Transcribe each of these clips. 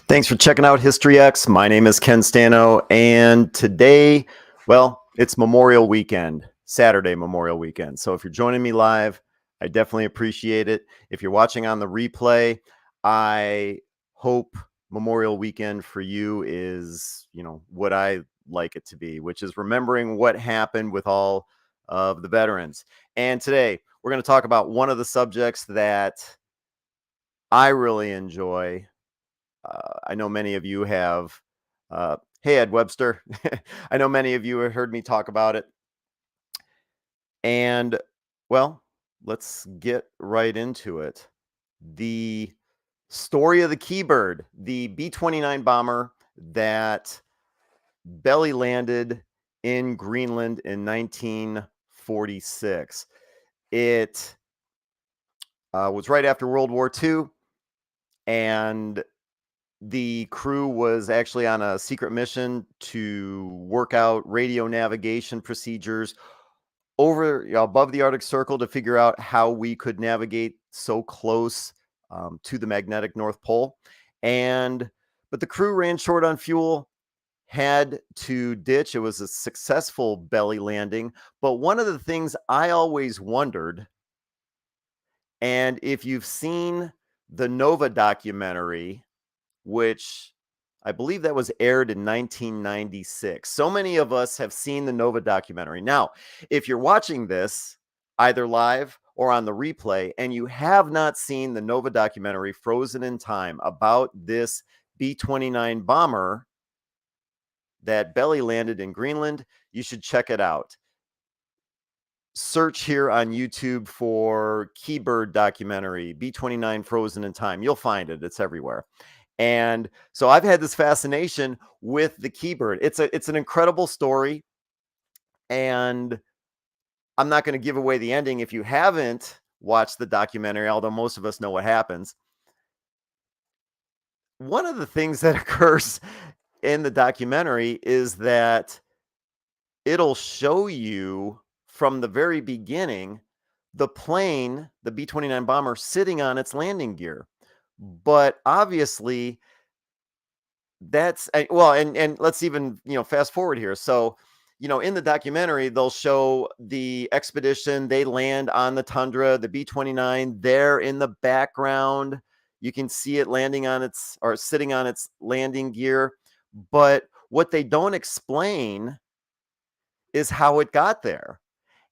Thanks for checking out History X. My name is Ken Stano, and today, well, it's Memorial Weekend, Saturday Memorial Weekend. So if you're joining me live, I definitely appreciate it. If you're watching on the replay, I hope Memorial Weekend for you is, what I like it to be, which is remembering what happened with all of the veterans. And today, we're going to talk about one of the subjects that I really enjoy. I know many of you have, hey, Ed Webster. I know many of you have heard me talk about it. And, well, let's get right into it. The story of the Kee Bird, the B-29 bomber that belly landed in Greenland in 1946. It was right after World War II, and the crew was actually on a secret mission to work out radio navigation procedures over above the Arctic Circle to figure out how we could navigate so close to the magnetic North Pole. But the crew ran short on fuel, had to ditch. It was a successful belly landing. But one of the things I always wondered, and if you've seen the Nova documentary, which I believe that was aired in 1996. So many of us have seen the Nova documentary. Now, if you're watching this either live or on the replay, and you have not seen the Nova documentary Frozen in Time about this B-29 bomber that belly landed in Greenland, you should check it out. Search here on YouTube for Kee Bird documentary, B-29 Frozen in Time. You'll find it. It's everywhere. And so I've had this fascination with the Kee Bird. It's an incredible story, and I'm not going to give away the ending if you haven't watched the documentary, although most of us know what happens. One of the things that occurs in the documentary is that it'll show you from the very beginning the plane, the B-29 bomber, sitting on its landing gear. But obviously, that's well, and let's even fast forward here. So, in the documentary, they'll show the expedition. They land on the tundra, the B-29. There in the background, you can see it landing on its or sitting on its landing gear. But what they don't explain is how it got there.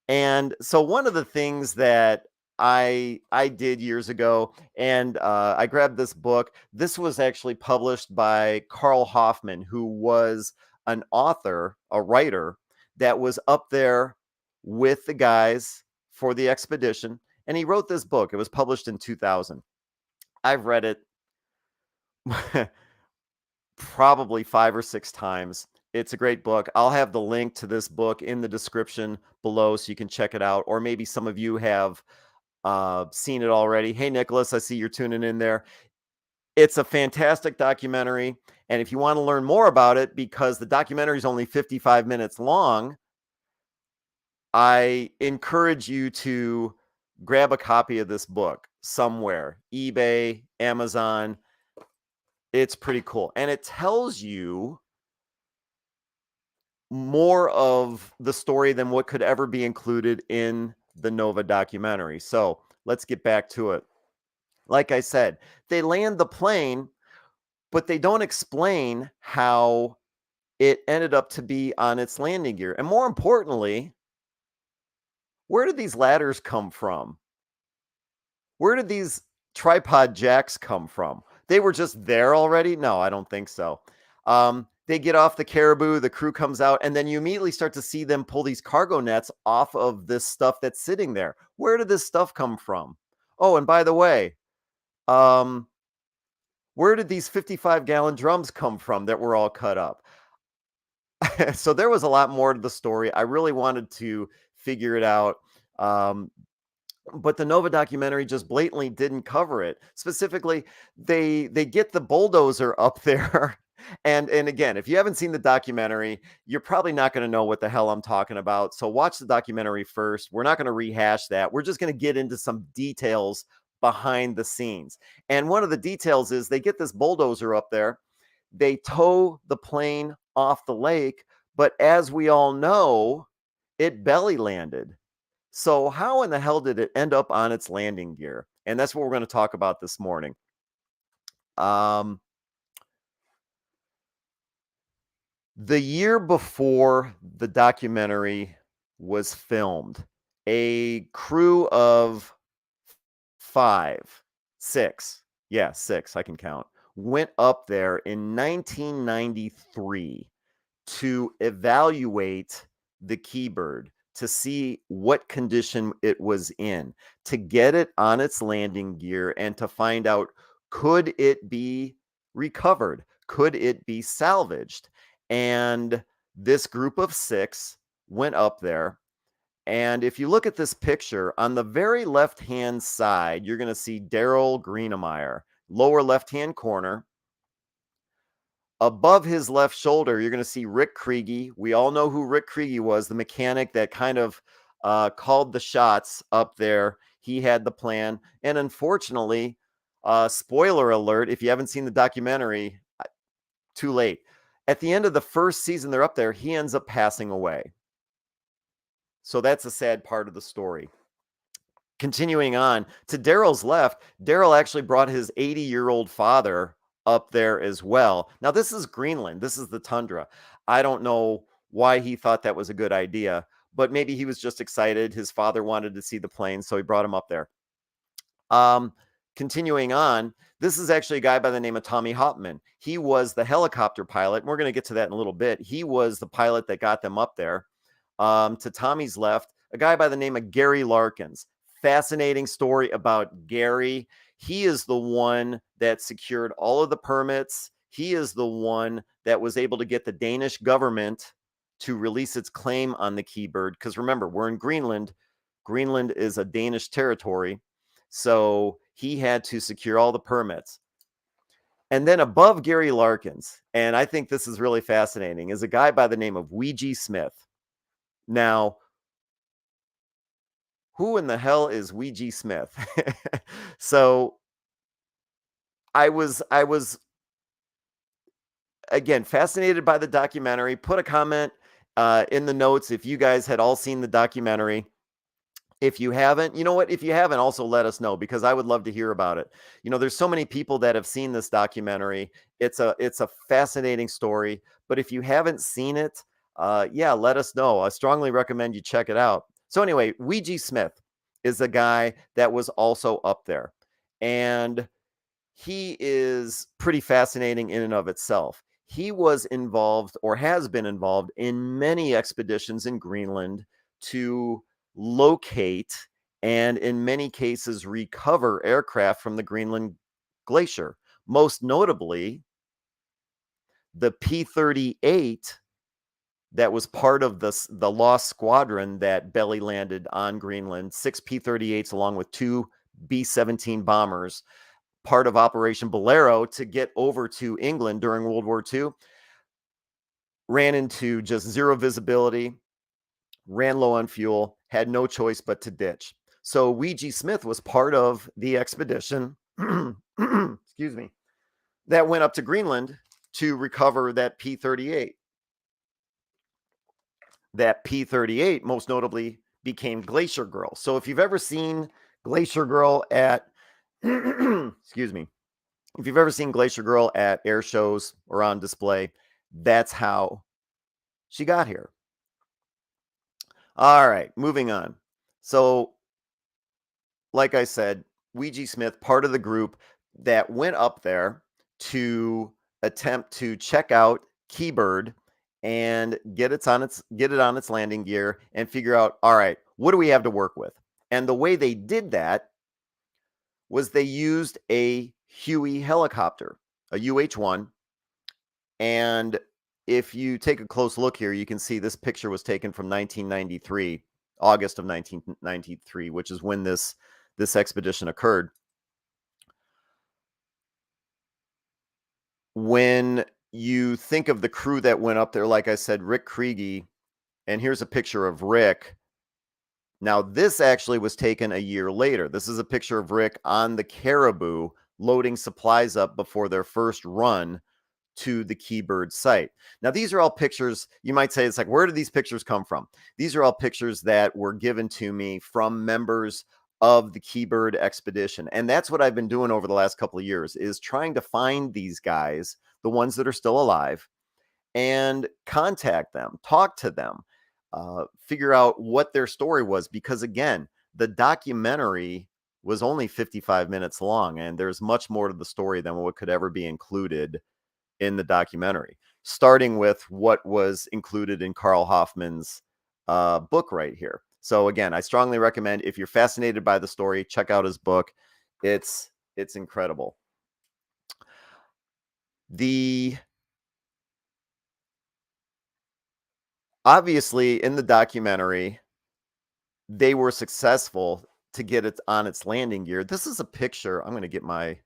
And so one of the things that I did years ago, and I grabbed this book. This was actually published by Carl Hoffman, who was an author, a writer that was up there with the guys for the expedition. And he wrote this book. It was published in 2000. I've read it probably 5 or 6 times. It's a great book. I'll have the link to this book in the description below so you can check it out. Or maybe some of you have seen it already. Hey, Nicholas, I see you're tuning in there. It's a fantastic documentary. And if you want to learn more about it, because the documentary is only 55 minutes long, I encourage you to grab a copy of this book somewhere, eBay, Amazon. It's pretty cool. And it tells you more of the story than what could ever be included in the Nova documentary. So let's get back to it. Like I said, they land the plane, but they don't explain how it ended up to be on its landing gear. And more importantly, where did these ladders come from? Where did these tripod jacks come from? They were just there already? No, I don't think so. They get off the Caribou, the crew comes out, and then you immediately start to see them pull these cargo nets off of this stuff that's sitting there. Where did this stuff come from? Oh, and by the way, where did these 55-gallon drums come from that were all cut up? So there was a lot more to the story. I really wanted to figure it out. But the Nova documentary just blatantly didn't cover it. Specifically, they get the bulldozer up there. And again, if you haven't seen the documentary, you're probably not going to know what the hell I'm talking about. So watch the documentary first. We're not going to rehash that. We're just going to get into some details behind the scenes. And one of the details is they get this bulldozer up there They tow the plane off the lake, but as we all know, it belly landed. So how in the hell did it end up on its landing gear? And that's what we're going to talk about this morning. Um, the year before the documentary was filmed, a crew of 5, 6, yeah, 6, I can count, went up there in 1993 to evaluate the Kee Bird to see what condition it was in, to get it on its landing gear and to find out, could it be recovered? Could it be salvaged? And this group of 6 went up there. And if you look at this picture, on the very left-hand side, you're going to see Daryl Greenemeyer, lower left-hand corner. Above his left shoulder, you're going to see Rick Kriege. We all know who Rick Kriege was, the mechanic that kind of called the shots up there. He had the plan. And unfortunately, spoiler alert, if you haven't seen the documentary, too late. At the end of the first season they're up there, he ends up passing away. So that's a sad part of the story. Continuing on, to Daryl's left, Daryl actually brought his 80-year-old father up there as well. Now, this is Greenland. This is the tundra. I don't know why he thought that was a good idea, but maybe he was just excited. His father wanted to see the plane, so he brought him up there. Continuing on, this is actually a guy by the name of Tommy Hopman. He was the helicopter pilot, and we're going to get to that in a little bit. He was the pilot that got them up there. To Tommy's left, a guy by the name of Gary Larkins. Fascinating story about Gary. He is the one that secured all of the permits. He is the one that was able to get the Danish government to release its claim on the Kee Bird. Because remember, we're in Greenland. Greenland is a Danish territory. So he had to secure all the permits. And then above Gary Larkins, and I think this is really fascinating, is a guy by the name of Weegee Smith. Now, who in the hell is Weegee Smith? So I was again fascinated by the documentary. Put a comment in the notes if you guys had all seen the documentary. If you haven't, you know what? If you haven't, also let us know, because I would love to hear about it. You know, there's so many people that have seen this documentary. It's a fascinating story. But if you haven't seen it, yeah, let us know. I strongly recommend you check it out. So anyway, Weegee Smith is a guy that was also up there. And he is pretty fascinating in and of itself. He was involved, or has been involved, in many expeditions in Greenland to locate and in many cases recover aircraft from the Greenland glacier. Most notably, the P-38 that was part of the lost squadron that belly landed on Greenland, 6 P-38s along with 2 B-17 bombers, part of Operation Bolero to get over to England during World War II, ran into just zero visibility, ran low on fuel, had no choice but to ditch. So Weegee Smith was part of the expedition, excuse me, that went up to Greenland to recover that P-38. That P-38 most notably became Glacier Girl. So if you've ever seen Glacier Girl at, excuse me, if you've ever seen Glacier Girl at air shows or on display, that's how she got here. All right, moving on. So, like I said, Weegee Smith, part of the group that went up there to attempt to check out Kee Bird and get it on its landing gear and figure out, all right, what do we have to work with? And the way they did that was they used a Huey helicopter, a UH-1. And if you take a close look here, you can see this picture was taken from 1993, August of 1993, which is when this expedition occurred. When you think of the crew that went up there, like I said, Rick Kriege, and here's a picture of Rick. Now, this actually was taken a year later. This is a picture of Rick on the Caribou loading supplies up before their first run to the Kee Bird site. Now, these are all pictures. You might say, it's like, where do these pictures come from? These are all pictures that were given to me from members of the Kee Bird expedition. And that's what I've been doing over the last couple of years, is trying to find these guys, the ones that are still alive, and contact them, talk to them, figure out what their story was. Because again, the documentary was only 55 minutes long, and there's much more to the story than what could ever be included in the documentary, starting with what was included in Carl Hoffman's book right here. So again, I strongly recommend, if you're fascinated by the story, check out his book. It's incredible. Obviously, in the documentary, they were successful to get it on its landing gear. This is a picture. I'm going to get my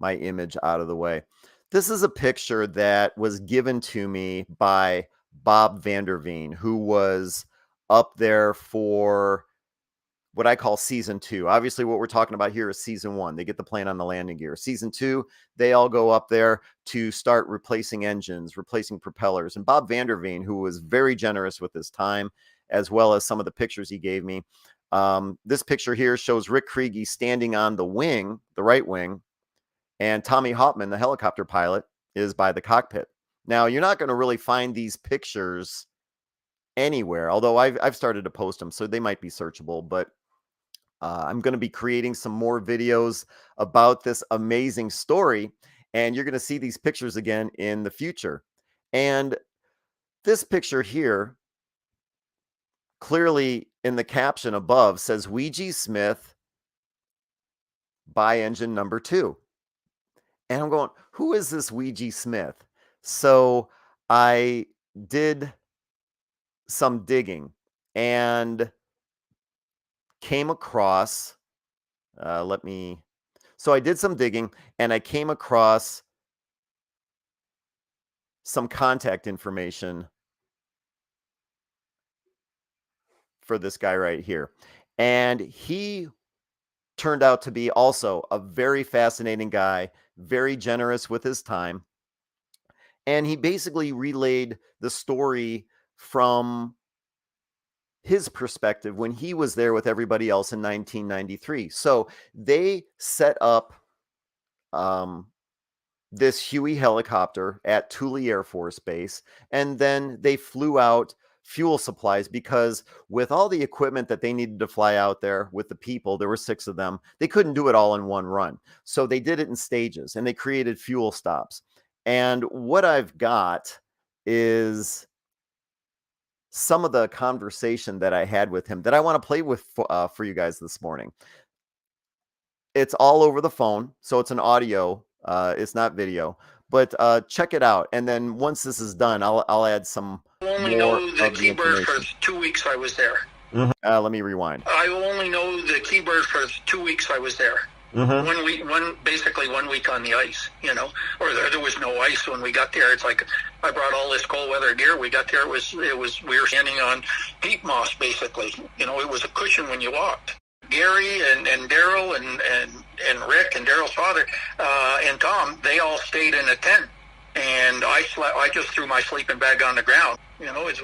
image out of the way. This is a picture that was given to me by Bob Vanderveen, who was up there for what I call season 2. Obviously, what we're talking about here is season 1. They get the plane on the landing gear. Season 2, they all go up there to start replacing engines, replacing propellers. And Bob Vanderveen, who was very generous with his time, as well as some of the pictures he gave me. This picture here shows Rick Kriege standing on the wing, the right wing, and Tommy Hauptman, the helicopter pilot, is by the cockpit. Now, you're not going to really find these pictures anywhere, although I've started to post them, so they might be searchable. But I'm going to be creating some more videos about this amazing story, and you're going to see these pictures again in the future. And this picture here, clearly in the caption above, says Weegee Smith by engine number 2. And I'm going, who is this Weegee Smith? So I did some digging and came across, so I did some digging and I came across some contact information for this guy right here. And he turned out to be also a very fascinating guy, very generous with his time. And he basically relayed the story from his perspective when he was there with everybody else in 1993. So they set up this Huey helicopter at Thule Air Force Base, and then they flew out fuel supplies, because with all the equipment that they needed to fly out there with the people, there were 6 of them, they couldn't do it all in one run. So they did it in stages, and they created fuel stops. And what I've got is some of the conversation that I had with him that I want to play with for you guys this morning. It's all over the phone, so it's an audio, it's not video, but check it out. And then once this is done, I'll add some only more know the Kee Bird for 2 weeks I was there. Mm-hmm. Let me rewind. I only know the Kee Bird for 2 weeks I was there. Mm-hmm. Basically 1 week on the ice, or there was no ice when we got there. It's like I brought all this cold weather gear. We got there, it was we were standing on peat moss basically. It was a cushion when you walked. Gary and Daryl and Rick and Daryl's father and Tom, they all stayed in a tent, and I just threw my sleeping bag on the ground. It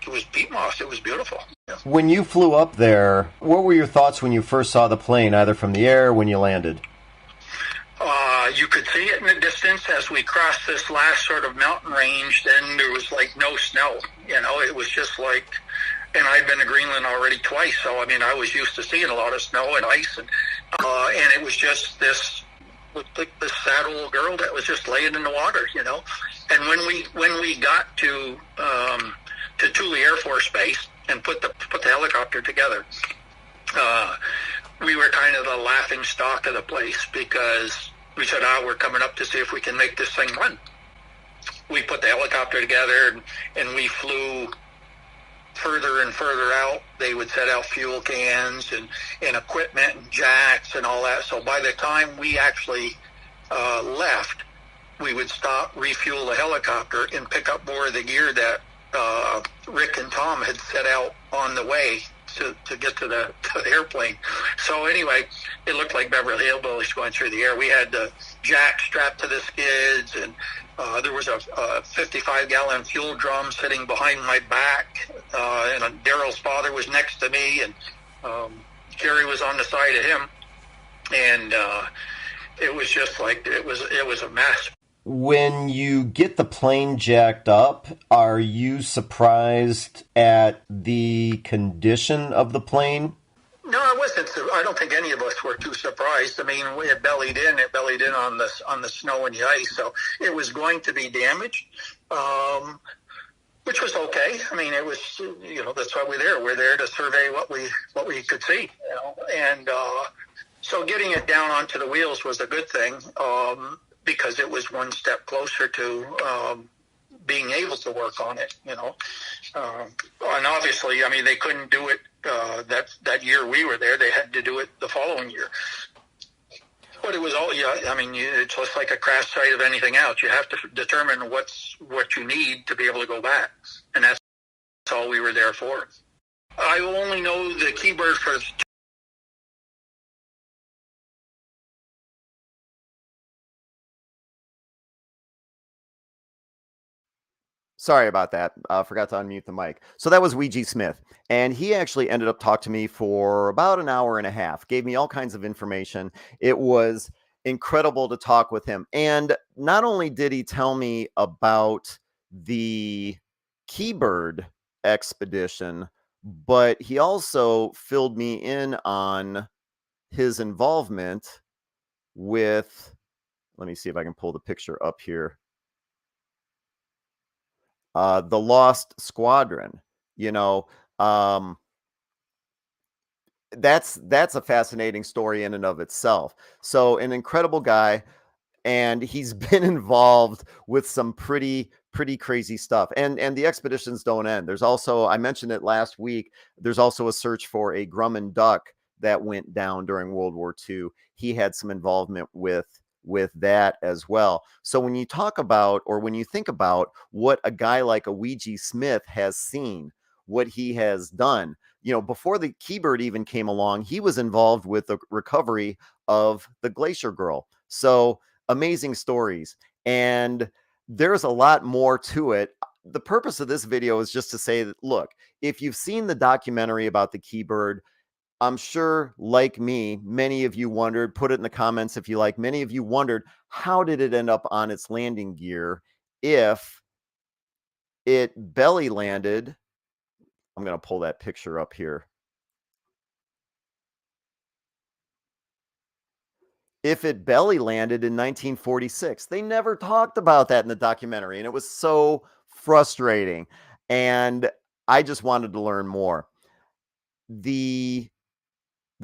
was peat moss. It was beautiful. Yeah. When you flew up there, what were your thoughts when you first saw the plane, either from the air or when you landed? You could see it in the distance as we crossed this last sort of mountain range. Then there was no snow. It was just like, and I'd been to Greenland already twice, so I was used to seeing a lot of snow and ice, and it was just this sad old girl that was just laying in the water, And when we got to Thule Air Force Base and put the helicopter together, we were kind of the laughing stock of the place, because we said, we're coming up to see if we can make this thing run. We put the helicopter together and we flew further and further out. They would set out fuel cans and equipment and jacks and all that. So by the time we actually left, we would stop, refuel the helicopter, and pick up more of the gear that Rick and Tom had set out on the way to get to the airplane. So anyway, it looked like Beverly Hillbillies going through the air. We had the jack strapped to the skids, and there was a 55-gallon fuel drum sitting behind my back, and Daryl's father was next to me, and Jerry was on the side of him, and it was just like it was a mess. When you get the plane jacked up, are you surprised at the condition of the plane? No, I wasn't. I don't think any of us were too surprised. I mean, it bellied in on the snow and the ice, so it was going to be damaged, which was okay. I mean, it was, that's why we're there. We're there to survey what we could see, and so getting it down onto the wheels was a good thing. Because it was one step closer to being able to work on it, and obviously, I mean, they couldn't do it that year we were there. They had to do it the following year. But it was all, I mean, it's just like a crash site of anything else. You have to determine what you need to be able to go back, and that's all we were there for. I only know the Kee Bird for Sorry about that. Forgot to unmute the mic. So that was Weegee Smith. And he actually ended up talking to me for about an hour and a half, gave me all kinds of information. It was incredible to talk with him. And not only did he tell me about the Kee Bird expedition, but he also filled me in on his involvement with, let me see if I can pull the picture up here. The Lost Squadron, that's a fascinating story in and of itself. So an incredible guy, and he's been involved with some pretty crazy stuff. And the expeditions don't end. There's also, I mentioned it last week, there's also a search for a Grumman duck that went down during World War II. He had some involvement with that as well. So when you talk about, or when you think about what a guy like a Weegee Smith has seen, what he has done, before the Kee Bird even came along, he was involved with the recovery of the Glacier Girl. So amazing stories. And there's a lot more to it. The purpose of this video is just to say that, look, if you've seen the documentary about the Kee Bird, I'm sure, like me, many of you wondered, put it in the comments if you like, many of you wondered, how did it end up on its landing gear if it belly landed? I'm going to pull that picture up here. If it belly landed in 1946. They never talked about that in the documentary, and it was so frustrating. And I just wanted to learn more. The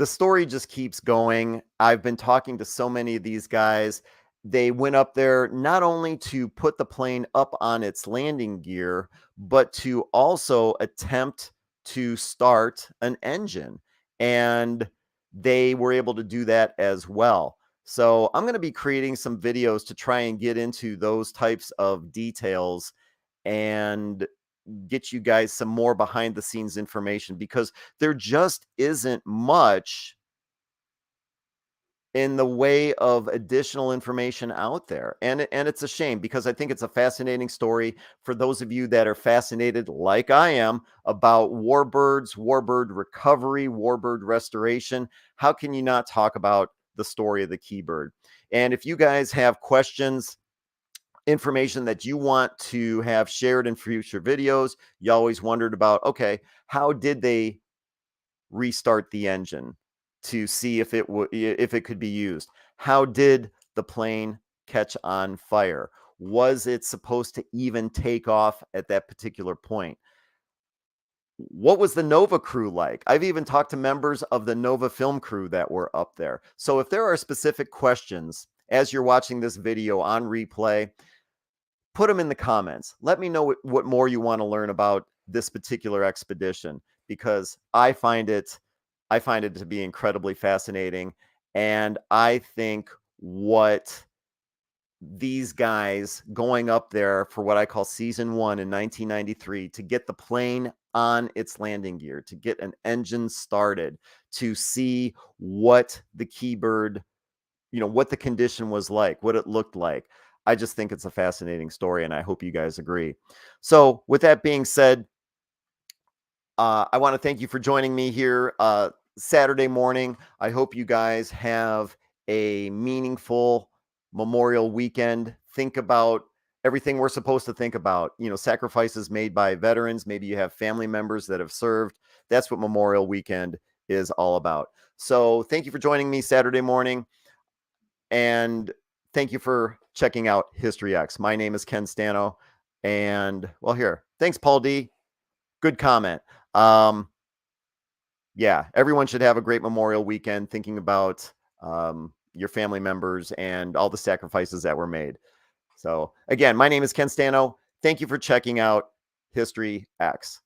story just keeps going. I've been talking to so many of these guys. They went up there not only to put the plane up on its landing gear, but to also attempt to start an engine. And they were able to do that as well. So I'm going to be creating some videos to try and get into those types of details and get you guys some more behind the scenes information, because there just isn't much in the way of additional information out there. And it's a shame, because I think it's a fascinating story for those of you that are fascinated, like I am, about warbirds, warbird recovery, warbird restoration. How can you not talk about the story of the Kee Bird? And if you guys have questions, information that you want to have shared in future videos, you always wondered about, okay, how did they restart the engine to see if it could be used? How did the plane catch on fire? Was it supposed to even take off at that particular point? What was the Nova crew like? I've even talked to members of the Nova film crew that were up there. So if there are specific questions as you're watching this video on replay, put them in the comments. Let me know what more you want to learn about this particular expedition, because I find it to be incredibly fascinating. And I think what these guys going up there for what I call season 1 in 1993 to get the plane on its landing gear, to get an engine started, to see what the Kee Bird, what the condition was like, what it looked like. I just think it's a fascinating story, and I hope you guys agree. So with that being said, I want to thank you for joining me here Saturday morning. I hope you guys have a meaningful Memorial weekend. Think about everything we're supposed to think about, sacrifices made by veterans. Maybe you have family members that have served. That's what Memorial Weekend is all about. So thank you for joining me Saturday morning. And thank you for checking out History X. My name is Ken Stano. And well, here, thanks, Paul D. Good comment. Yeah, everyone should have a great Memorial weekend thinking about your family members and all the sacrifices that were made. So again, my name is Ken Stano. Thank you for checking out History X.